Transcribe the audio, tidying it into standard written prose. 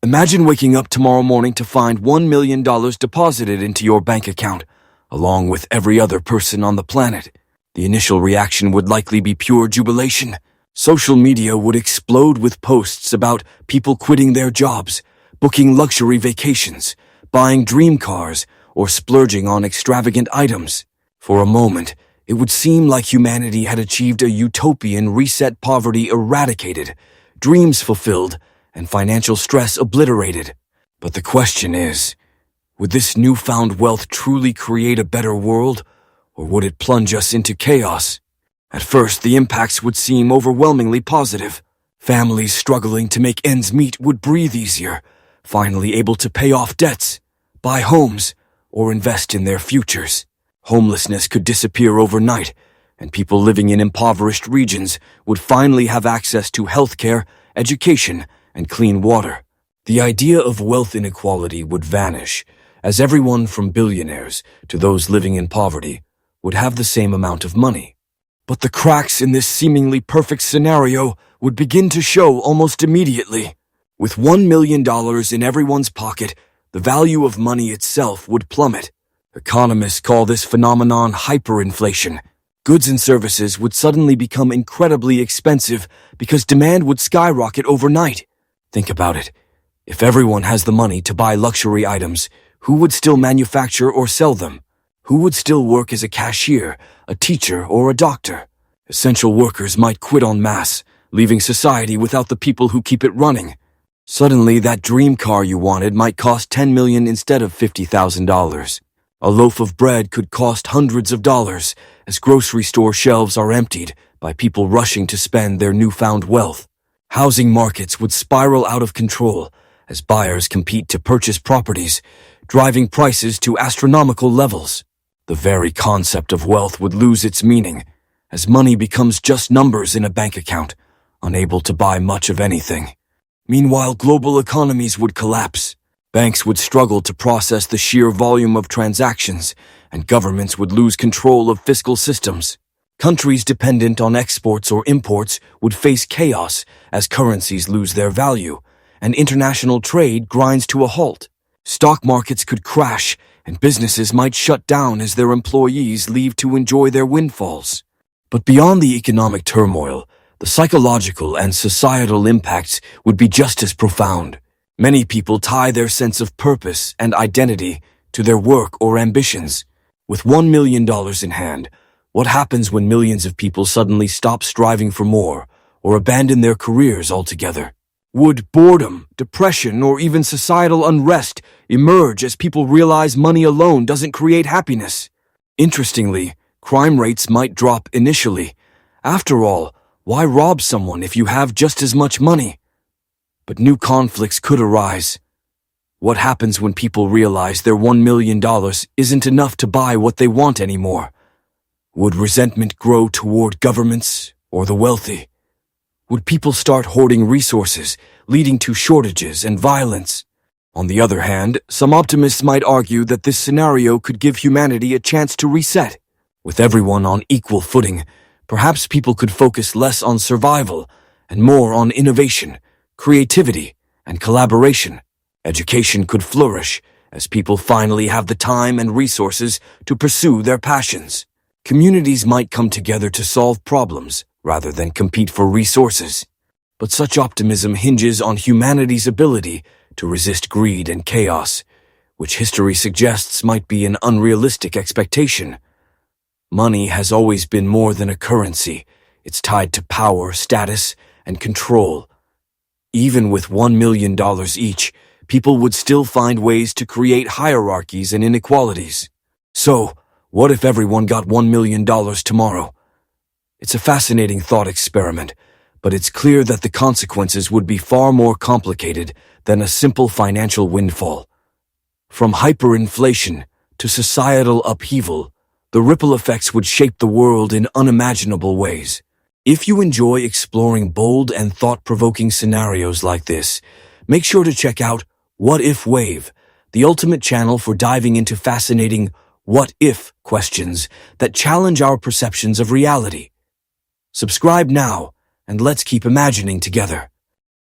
Imagine waking up tomorrow morning to find $1 million deposited into your bank account, along with every other person on the planet. The initial reaction would likely be pure jubilation. Social media would explode with posts about people quitting their jobs, booking luxury vacations, buying dream cars, or splurging on extravagant items. For a moment, it would seem like humanity had achieved a utopian reset, poverty eradicated, dreams fulfilled, and financial stress obliterated. But the question is, would this newfound wealth truly create a better world, or would it plunge us into chaos? At first, the impacts would seem overwhelmingly positive. Families struggling to make ends meet would breathe easier, finally able to pay off debts, buy homes, or invest in their futures. Homelessness could disappear overnight, and people living in impoverished regions would finally have access to healthcare, education, and clean water. The idea of wealth inequality would vanish, as everyone from billionaires to those living in poverty would have the same amount of money. But the cracks in this seemingly perfect scenario would begin to show almost immediately. With $1 million in everyone's pocket, the value of money itself would plummet. Economists call this phenomenon hyperinflation. Goods and services would suddenly become incredibly expensive because demand would skyrocket overnight. Think about it. If everyone has the money to buy luxury items, who would still manufacture or sell them? Who would still work as a cashier, a teacher, or a doctor? Essential workers might quit en masse, leaving society without the people who keep it running. Suddenly, that dream car you wanted might cost $10 million instead of $50,000. A loaf of bread could cost hundreds of dollars, as grocery store shelves are emptied by people rushing to spend their newfound wealth. Housing markets would spiral out of control as buyers compete to purchase properties, driving prices to astronomical levels. The very concept of wealth would lose its meaning, as money becomes just numbers in a bank account, unable to buy much of anything. Meanwhile, global economies would collapse. Banks would struggle to process the sheer volume of transactions, and governments would lose control of fiscal systems. Countries dependent on exports or imports would face chaos as currencies lose their value, and international trade grinds to a halt. Stock markets could crash, and businesses might shut down as their employees leave to enjoy their windfalls. But beyond the economic turmoil, the psychological and societal impacts would be just as profound. Many people tie their sense of purpose and identity to their work or ambitions. With $1 million in hand, what happens when millions of people suddenly stop striving for more or abandon their careers altogether? Would boredom, depression, or even societal unrest emerge as people realize money alone doesn't create happiness? Interestingly, crime rates might drop initially. After all, why rob someone if you have just as much money? But new conflicts could arise. What happens when people realize their $1 million isn't enough to buy what they want anymore? Would resentment grow toward governments or the wealthy? Would people start hoarding resources, leading to shortages and violence? On the other hand, some optimists might argue that this scenario could give humanity a chance to reset. With everyone on equal footing, perhaps people could focus less on survival and more on innovation, creativity, and collaboration. Education could flourish as people finally have the time and resources to pursue their passions. Communities might come together to solve problems rather than compete for resources. But such optimism hinges on humanity's ability to resist greed and chaos, which history suggests might be an unrealistic expectation. Money has always been more than a currency. It's tied to power, status, and control. Even with $1 million each, people would still find ways to create hierarchies and inequalities. So, what if everyone got $1 million tomorrow? It's a fascinating thought experiment, but it's clear that the consequences would be far more complicated than a simple financial windfall. From hyperinflation to societal upheaval, the ripple effects would shape the world in unimaginable ways. If you enjoy exploring bold and thought-provoking scenarios like this, make sure to check out What If Wave, the ultimate channel for diving into fascinating what-if questions that challenge our perceptions of reality. Subscribe now, and let's keep imagining together.